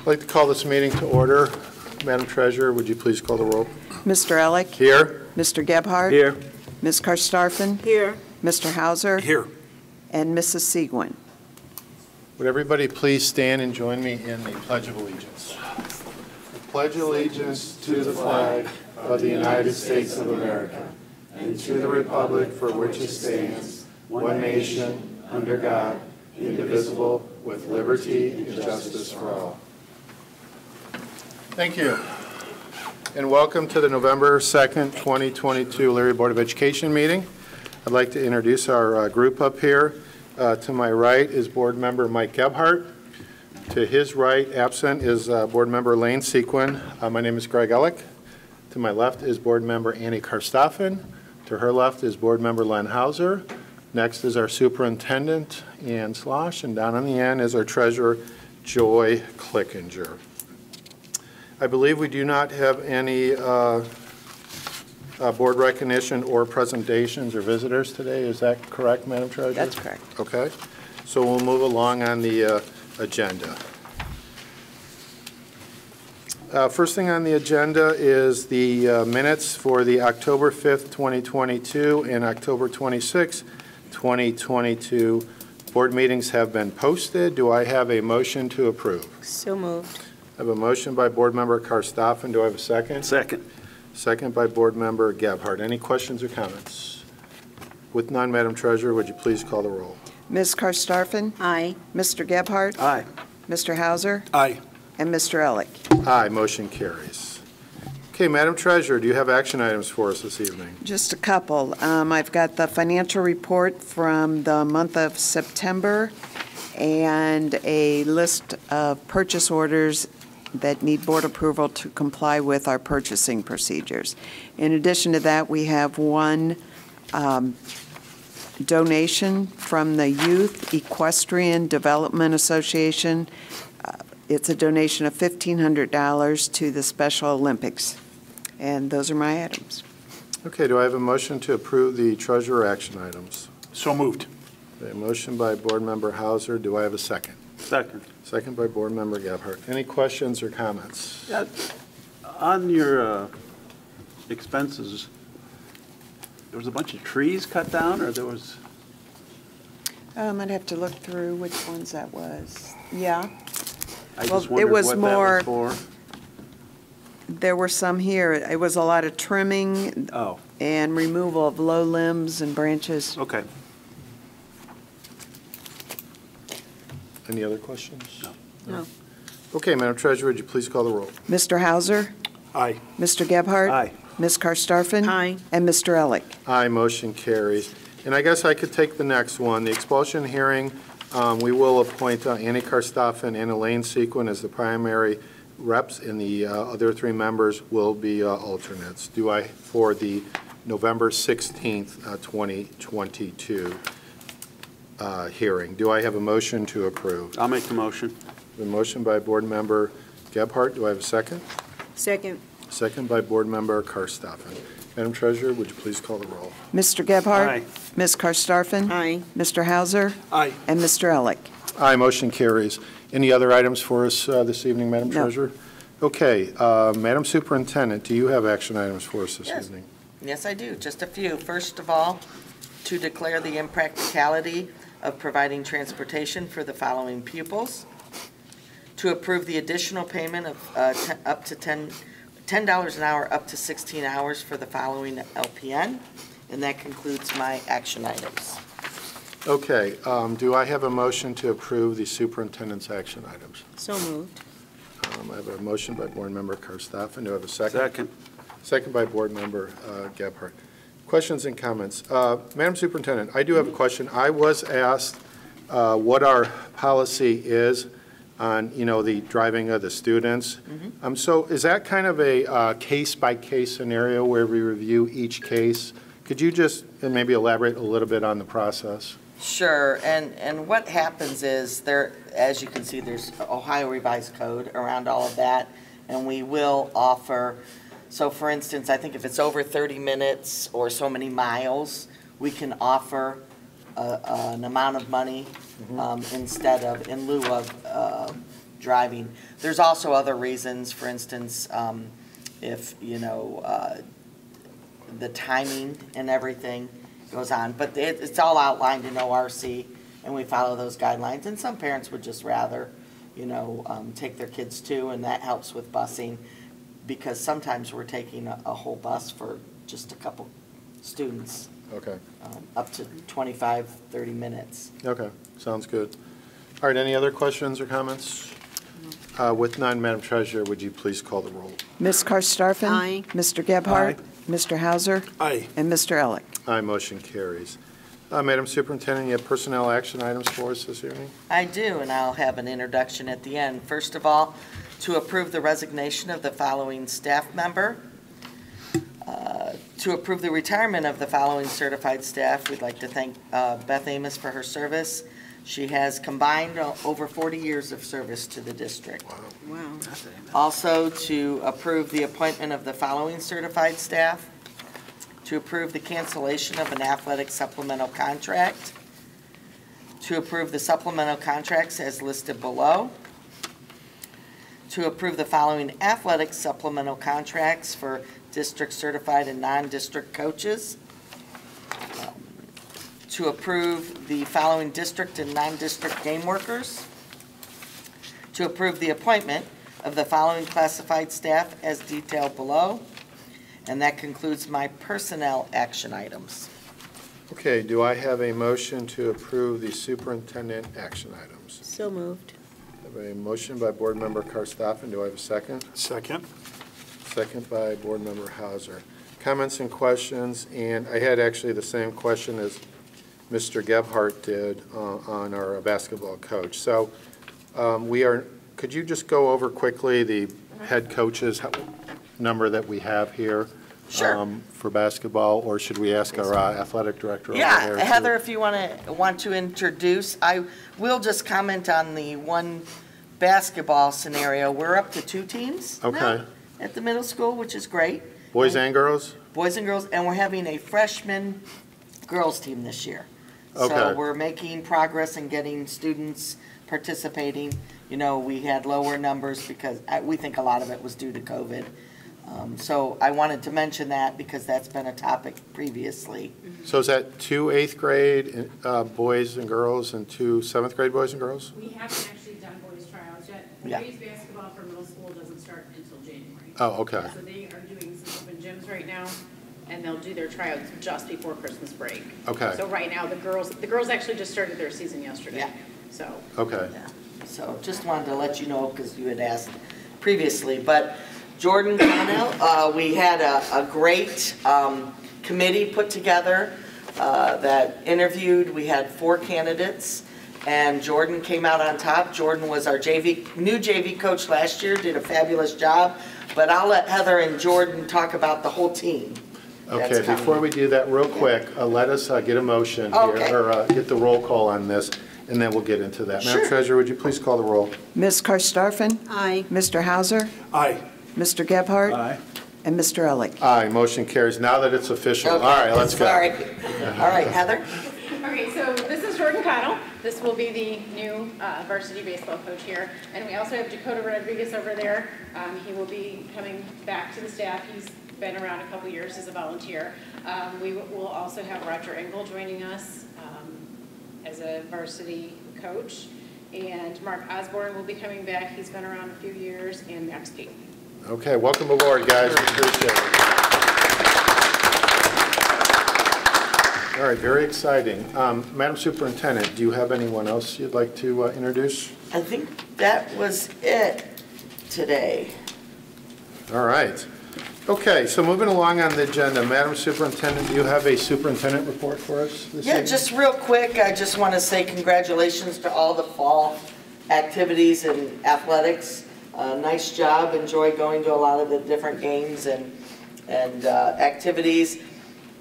like to call this meeting to order. Madam Treasurer, would you please call the roll? Mr. Elick? Here. Mr. Gebhardt? Here. Ms. Karstafen? Here. Mr. Hauser? Here. And Mrs. Seguin. Would everybody please stand and join me in the Pledge of Allegiance? I pledge allegiance to the flag of the United States of America and to the republic for which it stands, one nation, under God, indivisible, with liberty and justice for all. Thank you. And welcome to the November 2nd, 2022 Elyria Board of Education meeting. I'd like to introduce our group up here. To my right is Board Member Mike Gebhardt. To his right, absent, is Board Member Lane Sequin. My name is Greg Elick. To my left is Board Member Annie Karstafen. To her left is Board Member Len Hauser. Next is our Superintendent, Ann Slosh. And down on the end is our Treasurer, Joy Clickinger. I believe we do not have any board recognition or presentations or visitors today. Is that correct, Madam Treasurer? That's correct. Okay. So we'll move along on the agenda. First thing on the agenda is the minutes for the October 5th, 2022 and October 26th, 2022 board meetings have been posted. Do I have a motion to approve? So moved. I have a motion by Board Member Karstafen. Do I have a second? Second. Second by Board Member Gebhardt. Any questions or comments? With none, Madam Treasurer, would you please call the roll? Ms. Karstafen? Aye. Mr. Gebhardt? Aye. Mr. Hauser? Aye. And Mr. Elick. Aye, motion carries. Okay, Madam Treasurer, do you have action items for us this evening? Just a couple. I've got the financial report from the month of September and a list of purchase orders that need board approval to comply with our purchasing procedures. In addition to that, we have one donation from the Youth Equestrian Development Association. It's a donation of $1,500 to the Special Olympics. And those are my items. Okay, do I have a motion to approve the treasurer action items? So moved. A motion by Board Member Hauser. Do I have a second? Second. Second by Board Member Gebhardt. Any questions or comments? Yeah, on your expenses, there was a bunch of trees cut down, or there was? I'd have to look through which ones that was. Yeah. I Well, just wondered it was what more- that was for. There were some here. It was a lot of trimming Oh, and removal of low limbs and branches. okay. Any other questions? No. Okay, Madam Treasurer, would you please call the roll? Mr. Hauser? Aye. Mr. Gebhardt? Aye. Ms. Karstafen? Aye. And Mr. Elick. Aye, motion carries. And I guess I could take the next one. The expulsion hearing, we will appoint Annie Karstafen and Elaine Sequin as the primary reps, and the other three members will be alternates. Do I, for the November 16th, 2022 hearing, do I have a motion to approve? I'll make the motion. A motion by Board Member Gebhardt. Do I have a second? Second. Second by Board Member Karstafen. Madam Treasurer, would you please call the roll? Mr. Gebhardt? Aye. Ms. Karstafen? Aye. Mr. Hauser? Aye. And Mr. Elick. Aye, motion carries. Any other items for us this evening, Madam No. Treasurer? Okay, Madam Superintendent, do you have action items for us this Yes. evening? Yes, I do. Just a few. First of all, to declare the impracticality of providing transportation for the following pupils. To approve the additional payment of up to $10 an hour up to 16 hours for the following LPN. And that concludes my action items. Okay, do I have a motion to approve the superintendent's action items? So moved. I have a motion by Board Member Karstafen. Do I have a second? Second. Second by Board Member Gebhardt. Questions and comments? Madam Superintendent, I do have a question. I was asked what our policy is on, the driving of the students. Mm-hmm. So is that kind of a case-by-case scenario where we review each case? Could you just maybe elaborate a little bit on the process? Sure, and what happens is there, as you can see, there's Ohio Revised Code around all of that, and we will offer, so for instance, I think if it's over 30 minutes or so many miles, we can offer an amount of money instead of, in lieu of driving. There's also other reasons, for instance, if, the timing and everything goes on. But it's all outlined in ORC, and we follow those guidelines. And some parents would just rather, take their kids too, and that helps with busing, because sometimes we're taking a whole bus for just a couple students. Okay. Up to 25, 30 minutes. Okay, sounds good. All right, any other questions or comments? With none, Madam Treasurer, would you please call the roll? Ms. Karstafen? Aye. Mr. Gebhardt? Aye. Mr. Hauser? Aye. And Mr. Elick? Aye, motion carries. Madam Superintendent, you have personnel action items for us this evening? I do, and I'll have an introduction at the end. First of all, to approve the resignation of the following staff member. To approve the retirement of the following certified staff, we'd like to thank Beth Amos for her service. She has combined over 40 years of service to the district. Wow. Also, to approve the appointment of the following certified staff. To approve the cancellation of an athletic supplemental contract. To approve the supplemental contracts as listed below. To approve the following athletic supplemental contracts for district certified and non-district coaches. To approve the following district and non-district game workers. To approve the appointment of the following classified staff as detailed below. And that concludes my personnel action items. Okay, do I have a motion to approve the superintendent action items? So moved. I have a motion by Board Member Karstoffen. Do I have a second? Second. Second by Board Member Hauser. Comments and questions, and I had actually the same question as Mr. Gebhardt did on our basketball coach. So could you just go over quickly the head coaches number that we have here? Sure. For basketball, or should we ask our athletic director over Yeah, there? Heather, if you want to introduce, I will just comment on the one basketball scenario. We're up to 2 teams now Okay. at the middle school, which is great. Boys and girls? Boys and girls, and we're having a freshman girls team this year. So Okay. we're making progress in getting students participating. We had lower numbers because we think a lot of it was due to COVID. So I wanted to mention that because that's been a topic previously. So is that 2 8th grade boys and girls and 2 7th grade boys and girls? We haven't actually done boys tryouts yet. Yeah. Boys basketball for middle school doesn't start until January. Oh, okay. So they are doing some open gyms right now, and they'll do their tryouts just before Christmas break. Okay. So right now, the girls actually just started their season yesterday. Yeah. So, Okay. Yeah. So just wanted to let you know because you had asked previously. But Jordan Connell, we had a great committee put together that interviewed. We had 4 candidates, and Jordan came out on top. Jordan was our new JV coach last year, did a fabulous job. But I'll let Heather and Jordan talk about the whole team. Okay, that's coming. before we do that, real quick, let us get a motion Okay. here, or get the roll call on this, and then we'll get into that. Madam Sure. Treasurer, would you please call the roll? Ms. Karstafen? Aye. Mr. Hauser? Aye. Mr. Gebhardt? Aye. And Mr. Elick? Aye, motion carries. Now that it's official. All Okay. right, let's go. Sorry. All right, Heather? okay, so this is Jordan Connell. This will be the new varsity baseball coach here. And we also have Dakota Rodriguez over there. He will be coming back to the staff. He's been around a couple years as a volunteer. We will also have Roger Engel joining us as a varsity coach. And Mark Osborne will be coming back. He's been around a few years, and Max Pete. Okay, welcome aboard, guys. We appreciate it. All right, very exciting. Madam Superintendent, do you have anyone else you'd like to introduce? I think that was it today. All right. Okay, so moving along on the agenda, Madam Superintendent, do you have a superintendent report for us this Yeah, evening? just real quick, I just want to say congratulations to all the fall activities and athletics. Nice job, enjoy going to a lot of the different games and activities.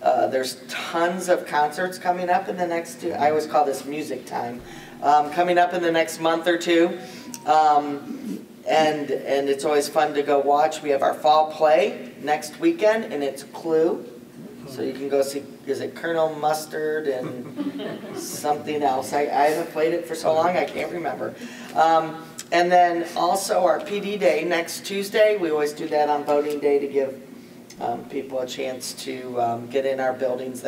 There's tons of concerts coming up in the next, I always call this music time, coming up in the next month or two. And it's always fun to go watch. We have our fall play next weekend, and it's Clue. So you can go see, is it Colonel Mustard and something else? I haven't played it for so long, I can't remember. And then also our PD day next Tuesday. We always do that on voting day to give people a chance to get in our buildings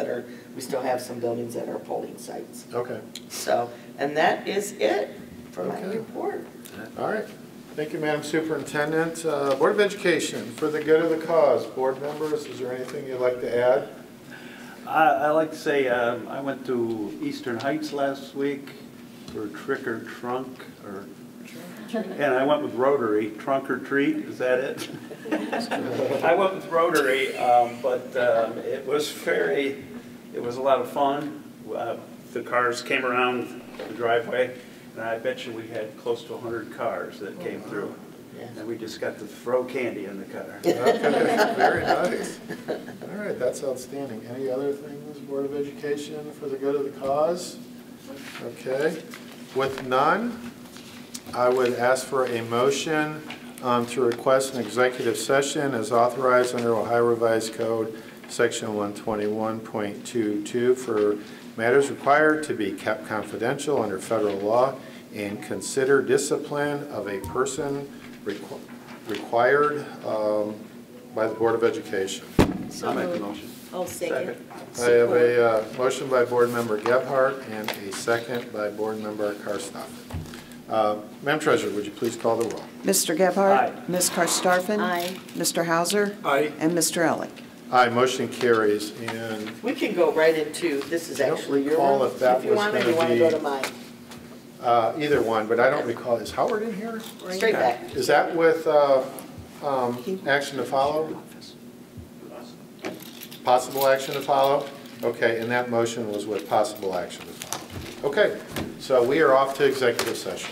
we still have some buildings that are polling sites. Okay. So, and that is it for my Okay. report. All right. Thank you, Madam Superintendent. Board of Education, for the good of the cause. Board members, is there anything you'd like to add? I like to say, I went to Eastern Heights last week for Trick or Trunk, and I went with Rotary, Trunk or Treat, is that it? I went with Rotary, but it was a lot of fun. The cars came around the driveway, and I bet you we had close to 100 cars that came through. And we just got to throw candy in the car. Okay, very nice. All right, that's outstanding. Any other things, Board of Education, for the good of the cause? Okay. With none, I would ask for a motion to request an executive session as authorized under Ohio Revised Code, Section 121.22, for matters required to be kept confidential under federal law and consider discipline of a person required by the Board of Education. I'll make the motion. Oh, second. I have a motion by Board Member Gebhardt and a second by Board Member Karstoffen. Madam Treasurer, would you please call the roll? Mr. Gebhardt? Aye. Ms. Karstafen? Aye. Mr. Hauser? Aye. And Mr. Elick? Aye, motion carries. And We can go right into, this is I don't actually your recall room. if that If you was want, or gonna you want to be- go to mine. either one, but I don't recall. Is Howard in here? Straight back. Is that with action to follow? Possible action to follow? Okay, and that motion was with possible action to follow. Okay, so we are off to executive session.